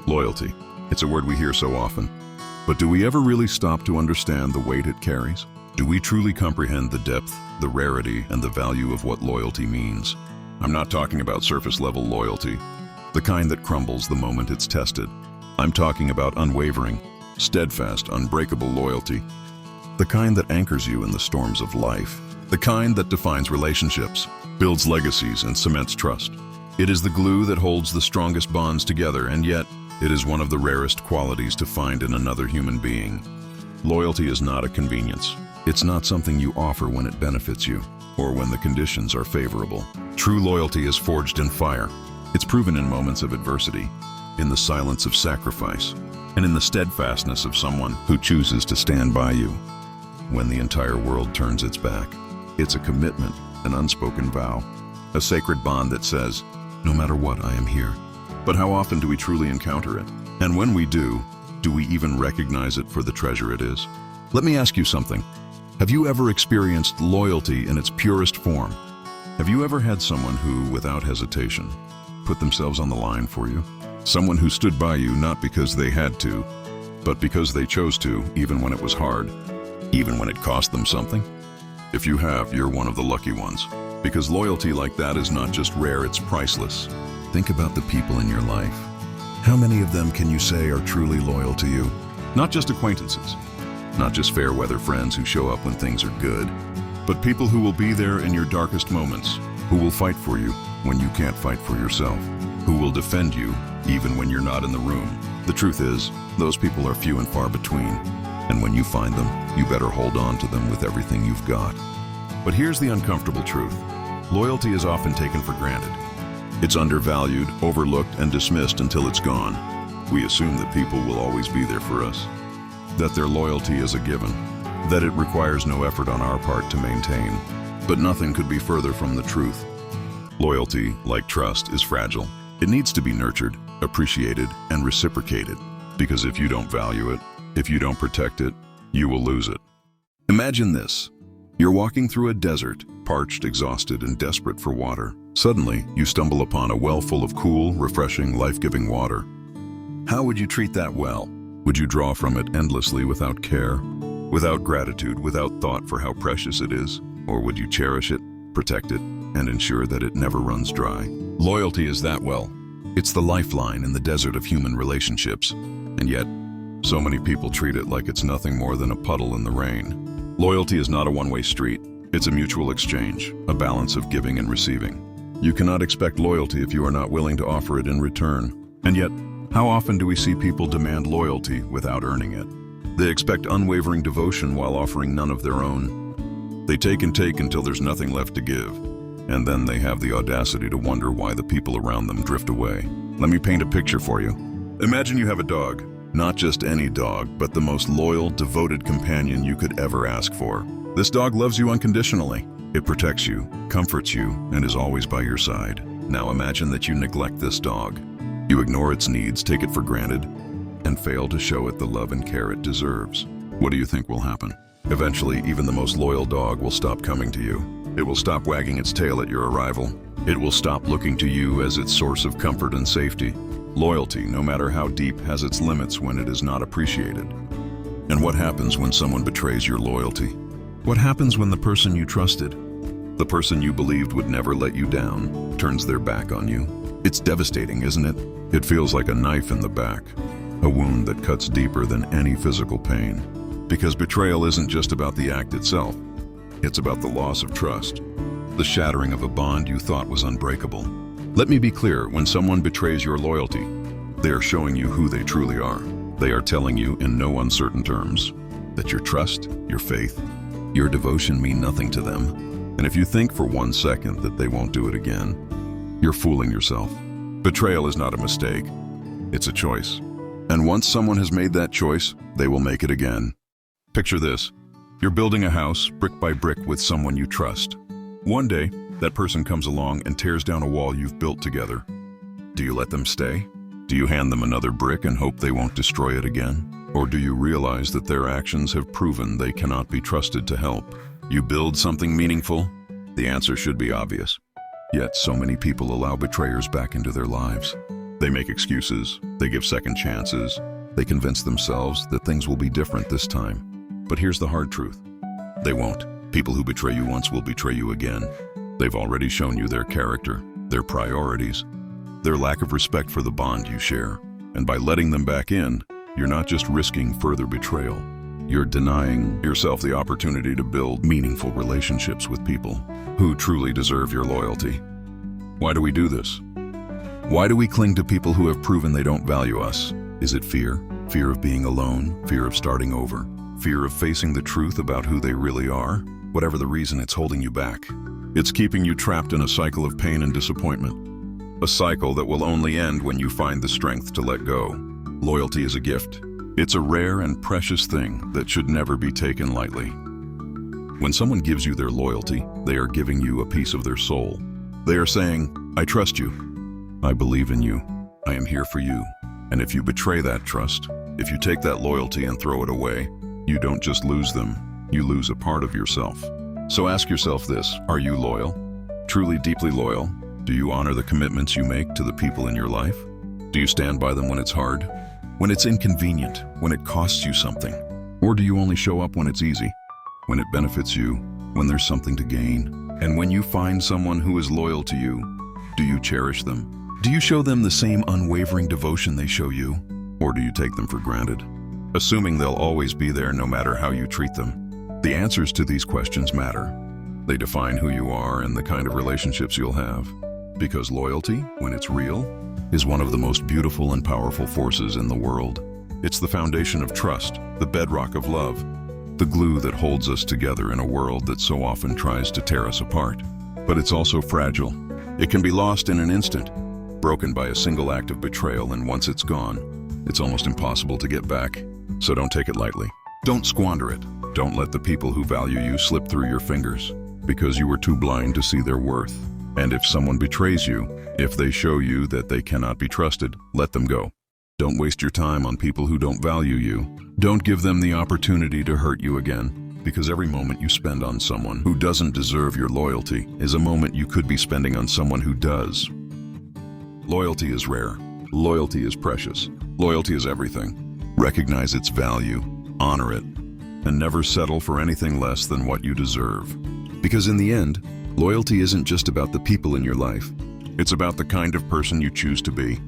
Loyalty. It's a word we hear so often. But do we ever really stop to understand the weight it carries? Do we truly comprehend the depth, the rarity, and the value of what loyalty means? I'm not talking about surface-level loyalty, the kind that crumbles the moment it's tested. I'm talking about unwavering, steadfast, unbreakable loyalty. The kind that anchors you in the storms of life. The kind that defines relationships, builds legacies, and cements trust. It is the glue that holds the strongest bonds together, and yet, it is one of the rarest qualities to find in another human being. Loyalty is not a convenience. It's not something you offer when it benefits you, or when the conditions are favorable. True loyalty is forged in fire. It's proven in moments of adversity, in the silence of sacrifice, and in the steadfastness of someone who chooses to stand by you when the entire world turns its back. It's a commitment, an unspoken vow, a sacred bond that says, no matter what, I am here. But how often do we truly encounter it? And when we do we even recognize it for the treasure it is? Let me ask you something. Have you ever experienced loyalty in its purest form? Have you ever had someone who, without hesitation, put themselves on the line for you? Someone who stood by you not because they had to, but because they chose to, even when it was hard, even when it cost them something? If you have, you're one of the lucky ones. Because loyalty like that is not just rare, it's priceless. Think about the people in your life. How many of them can you say are truly loyal to you? Not just acquaintances, not just fair-weather friends who show up when things are good, but people who will be there in your darkest moments, who will fight for you when you can't fight for yourself, who will defend you even when you're not in the room. The truth is, those people are few and far between, and when you find them, you better hold on to them with everything you've got. But here's the uncomfortable truth. Loyalty is often taken for granted. It's undervalued, overlooked, and dismissed until it's gone. We assume that people will always be there for us, that their loyalty is a given, that it requires no effort on our part to maintain. But nothing could be further from the truth. Loyalty, like trust, is fragile. It needs to be nurtured, appreciated, and reciprocated. Because if you don't value it, if you don't protect it, you will lose it. Imagine this. You're walking through a desert, parched, exhausted, and desperate for water. Suddenly, you stumble upon a well full of cool, refreshing, life-giving water. How would you treat that well? Would you draw from it endlessly without care, without gratitude, without thought for how precious it is? Or would you cherish it, protect it, and ensure that it never runs dry? Loyalty is that well. It's the lifeline in the desert of human relationships. And yet, so many people treat it like it's nothing more than a puddle in the rain. Loyalty is not a one-way street. It's a mutual exchange, a balance of giving and receiving. You cannot expect loyalty if you are not willing to offer it in return. And yet, how often do we see people demand loyalty without earning it? They expect unwavering devotion while offering none of their own. They take and take until there's nothing left to give. And then they have the audacity to wonder why the people around them drift away. Let me paint a picture for you. Imagine you have a dog. Not just any dog, but the most loyal, devoted companion you could ever ask for. This dog loves you unconditionally. It protects you, comforts you, and is always by your side. Now imagine that you neglect this dog. You ignore its needs, take it for granted, and fail to show it the love and care it deserves. What do you think will happen? Eventually, even the most loyal dog will stop coming to you. It will stop wagging its tail at your arrival. It will stop looking to you as its source of comfort and safety. Loyalty, no matter how deep, has its limits when it is not appreciated. And what happens when someone betrays your loyalty? What happens when the person you trusted, the person you believed would never let you down, turns their back on you? It's devastating, isn't it? It feels like a knife in the back, a wound that cuts deeper than any physical pain. Because betrayal isn't just about the act itself. It's about the loss of trust, the shattering of a bond you thought was unbreakable. Let me be clear, when someone betrays your loyalty, they are showing you who they truly are. They are telling you in no uncertain terms that your trust, your faith, your devotion mean nothing to them. And if you think for 1 second that they won't do it again, you're fooling yourself. Betrayal is not a mistake. It's a choice. And once someone has made that choice, they will make it again. Picture this. You're building a house, brick by brick, with someone you trust. One day, that person comes along and tears down a wall you've built together. Do you let them stay? Do you hand them another brick and hope they won't destroy it again? Or do you realize that their actions have proven they cannot be trusted to help? You build something meaningful? The answer should be obvious. Yet so many people allow betrayers back into their lives. They make excuses, they give second chances, they convince themselves that things will be different this time. But here's the hard truth. They won't. People who betray you once will betray you again. They've already shown you their character, their priorities, their lack of respect for the bond you share. And by letting them back in, you're not just risking further betrayal. You're denying yourself the opportunity to build meaningful relationships with people who truly deserve your loyalty. Why do we do this? Why do we cling to people who have proven they don't value us? Is it fear? Fear of being alone? Fear of starting over? Fear of facing the truth about who they really are? Whatever the reason, it's holding you back. It's keeping you trapped in a cycle of pain and disappointment. A cycle that will only end when you find the strength to let go. Loyalty is a gift. It's a rare and precious thing that should never be taken lightly. When someone gives you their loyalty, they are giving you a piece of their soul. They are saying, I trust you. I believe in you. I am here for you. And if you betray that trust, if you take that loyalty and throw it away, you don't just lose them, you lose a part of yourself. So ask yourself this, are you loyal? Truly deeply loyal? Do you honor the commitments you make to the people in your life? Do you stand by them when it's hard? When it's inconvenient? When it costs you something? Or do you only show up when it's easy? When it benefits you? When there's something to gain? And when you find someone who is loyal to you, do you cherish them? Do you show them the same unwavering devotion they show you? Or do you take them for granted, assuming they'll always be there no matter how you treat them? The answers to these questions matter. They define who you are and the kind of relationships you'll have. Because loyalty, when it's real, is one of the most beautiful and powerful forces in the world. It's the foundation of trust, the bedrock of love, the glue that holds us together in a world that so often tries to tear us apart. But it's also fragile. It can be lost in an instant, broken by a single act of betrayal, and once it's gone, it's almost impossible to get back. So don't take it lightly. Don't squander it. Don't let the people who value you slip through your fingers because you were too blind to see their worth. And if someone betrays you, if they show you that they cannot be trusted, let them go. Don't waste your time on people who don't value you. Don't give them the opportunity to hurt you again, because every moment you spend on someone who doesn't deserve your loyalty is a moment you could be spending on someone who does. Loyalty is rare. Loyalty is precious. Loyalty is everything. Recognize its value, honor it, and never settle for anything less than what you deserve. Because in the end, loyalty isn't just about the people in your life. It's about the kind of person you choose to be.